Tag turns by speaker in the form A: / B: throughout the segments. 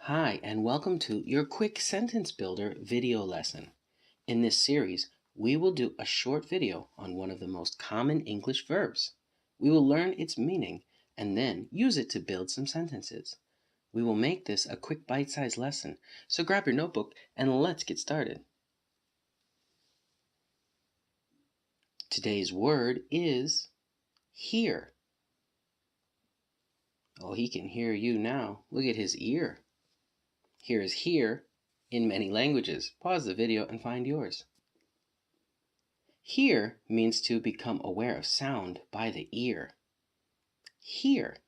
A: Hi, and welcome to your Quick Sentence Builder video lesson. In this series, we will do a short video on one of the most common English verbs. We will learn its meaning and then use it to build some sentences. We will make this a quick bite-sized lesson, so grab your notebook and let's get started. Today's word is hear. Oh, he can hear you now. Look at his ear. Here is hear in many languages. Pause the video and find yours. Hear means to become aware of sound by the ear. Hear.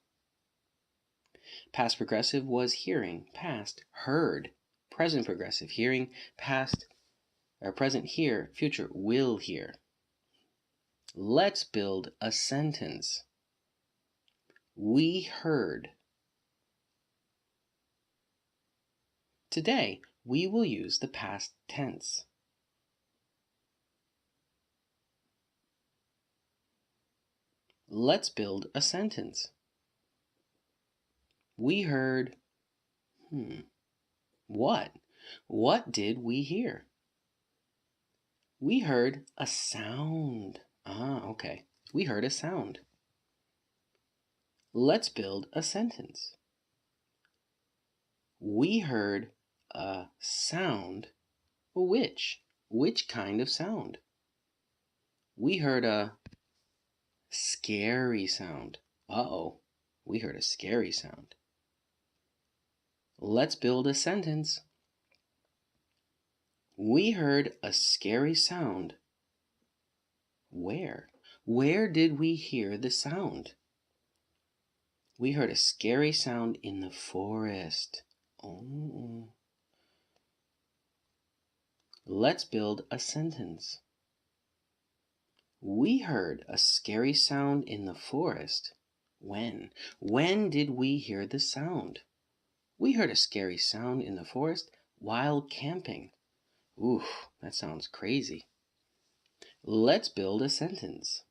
A: Past progressive was hearing, past heard. Present progressive hearing, past or present hear, future will hear. Let's build a sentence. We heard. Today, we will use the past tense. Let's build a sentence. We heard, what? What did we hear? We heard a sound. Okay. We heard a sound. Let's build a sentence. We heard a sound. Which? Which kind of sound? We heard a scary sound. Uh-oh. We heard a scary sound. Let's build a sentence. We heard a scary sound. Where? Where did we hear the sound? We heard a scary sound in the forest. Oh. Let's build a sentence. We heard a scary sound in the forest. When? When did we hear the sound? We heard a scary sound in the forest while camping. Oof, that sounds crazy. Let's build a sentence.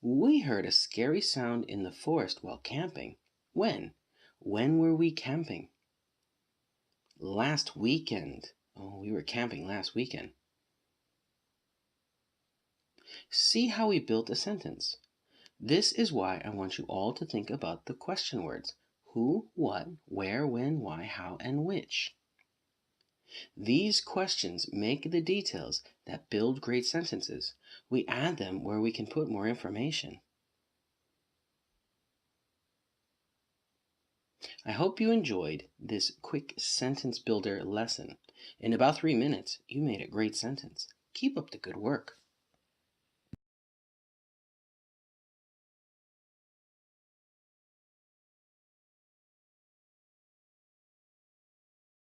A: We heard a scary sound in the forest while camping. When? When were we camping? Last weekend. Oh, we were camping last weekend. See how we built a sentence. This is why I want you all to think about the question words. Who, what, where, when, why, how, and which. These questions make the details that build great sentences. We add them where we can put more information. I hope you enjoyed this quick sentence builder lesson. In about 3 minutes, you made a great sentence. Keep up the good work.